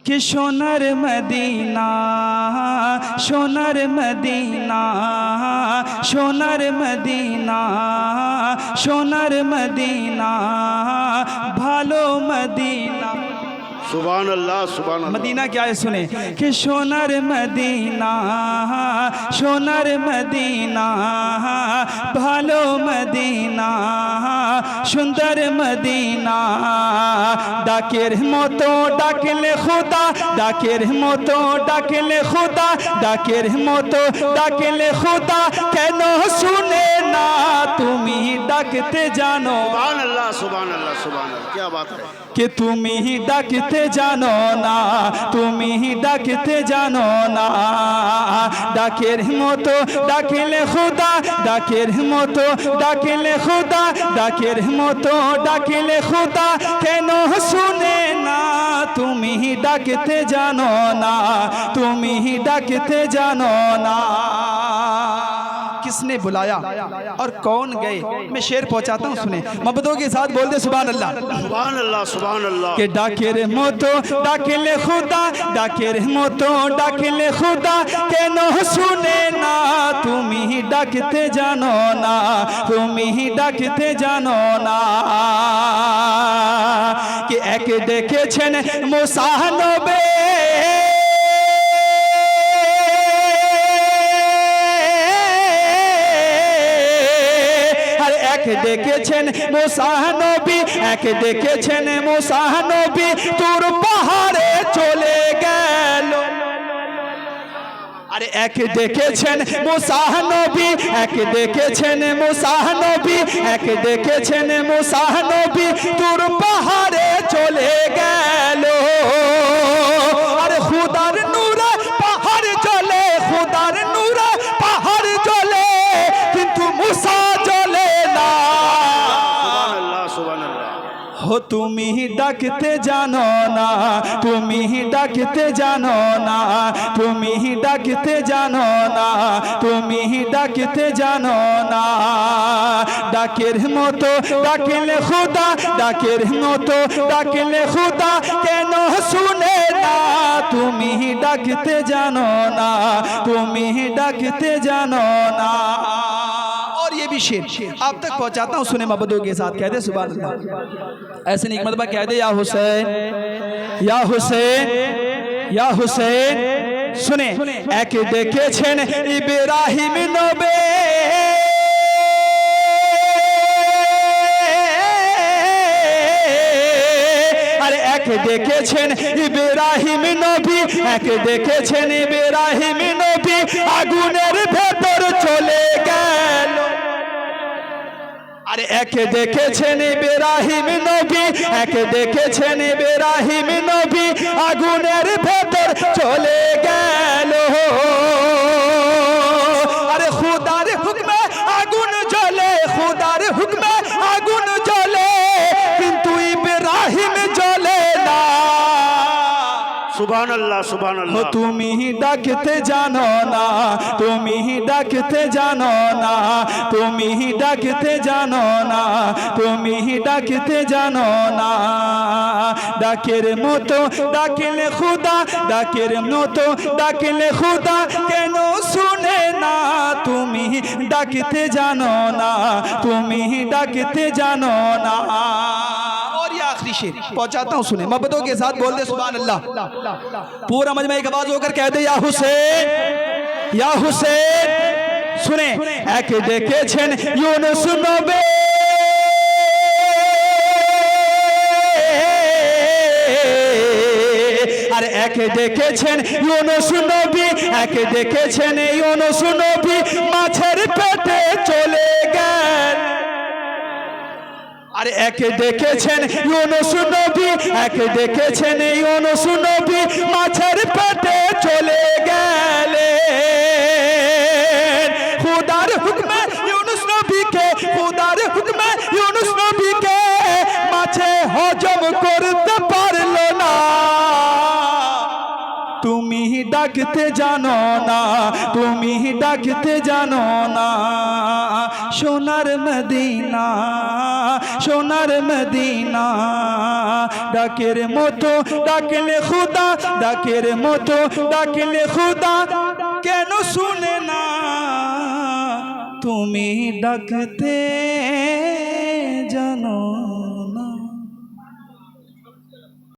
कि सोनर मदीना सोनर मदीना सोनर मदीना सोनर मदीना भालो मदीना। सुभान अल्लाह सुभान अल्लाह। मदीना क्या है सुने कि सोनर मदीना सोनर मदीना भालो मदीना सुंदर मदीना। डाकेर मतो डाकले खुदा डाकेर मतो डाकले खुदा डाकेर मतो डाकले खुदा केनो सुने ना तुमी डाकते जानो। सुभान अल्लाह सुभान अल्लाह सुभान अल्लाह। क्या बात है कि तुमी ही डाकते जानो ना तुमी ही डाकते जानो ना। डाकेर मतो डाकले खुदा डाकेर मतो डाकले खुदा डाकेर मतो डाकले खुदा केनो सुने ना तुमी ही डाकते जानो ना तुमी ही डाकते जानो ना। किसने बुलाया और कौन गए? मैं शेर पहुंचाता हूँ सुने मोहब्बतों के साथ बोल दे सुभान अल्लाह सुभान अल्लाह सुभान अल्लाह। के डाकेर मतो डाकले खुदा डाकेर मतो डाकले खुदा केनो सुने ना तुमी ही डाकते जानो ना तुमी ही डाकते जानो ना। कि एक देखेছেন मूसा नबी এক দেখেছেন মুসা নবী এক দেখেছেন মুসা নবী তুর পাহাড়ে চলে গেল। আরে এক দেখেছেন মুসা নবী এক দেখেছেন মুসা নবী এক দেখেছেন মুসা নবী তুর পাহাড়ে চলে গেল। আরে খুদার নূরে পাহাড় জ্বলে খুদার নূরে পাহাড় জ্বলে কিন্তু মুসা জ্বলে না। हो तुमी ही डाकते जानो ना तुमी ही डाकते जानो ना तुमी ही डाकते जानो ना तुमी ही डाकते जानो ना। डाकेर मतो डाकले खुदा डाकेर मतो डाकले खुदा केनो सुने ना तुमी ही डाकते जानो ना तुमी ही डाकते जानो ना। और ये भी शेर आप तक पहुंचाता हूं सुने मोहब्बतों के साथ कह दे सुभान अल्लाह। ऐसे नहीं एक मरतबा कह दे या हुसैन या हुसैन या हुसैन। सुने एक देखेছেন ইব্রাহিম নবী আরে এক দেখেছেন ইব্রাহিম নবী এক দেখেছেন ইব্রাহিম নবী আগুনের ভেতর চলে গেল। আরে এক দেখেছেন ইব্রাহিম নবী এক দেখেছেন ইব্রাহিম নবী আগুনের ভেতর চলে গেল। আরে খুদার হুকমে আগুন জ্বলে খুদার হুকমে আগুন জ্বলে কিন্তু ইব্রাহিম জ্বলে না। सुभान अल्लाह सुभान हो अल्लाह। तुमी ही डाकते जानो ना तुमी ही डाकते जानो ना तुमी ही डाकते जानो ना तुमी ही डाकते जानो ना। डाकेर मतो डाकले खुदा डाकेर मतो डाकले खुदा केनो सुने ना तुमी ही डाकते जानो ना तुमी ही डाकते जानो ना। और ये आखिरी शेर पहुंचाता हूं सुने मोहब्बतों के साथ बोल दे सुभान अल्लाह। पूरा मजमा एक आवाज होकर कह दे या हुसैन या हुसैन। सुने एक देखेছেন ইউনূস নবী আর এক দেখেছেন ইউনূস নবী এক দেখেছেন ইউনূস নবী মাছের পেটে চলে গেল। আর এক দেখেছেন ইউনূস নবী এক দেখেছেন ইউনূস নবী মাছের পেটে চলে গেলেন। খুদার হুকমে ইউনূস নবীকে খুদার হুকমে ইউনূস নবীকে মাছে হজম করতে পারলো না। তুমি ডাকতে জানো না, তুমি ডাকতে জানো না। সোনার মদিনা, সোনার মদিনা, ডাকের মতো ডাকলে খুদা, ডাকের মতো ডাকলে খুদা কেন শুনে না? তুমি ডাকতে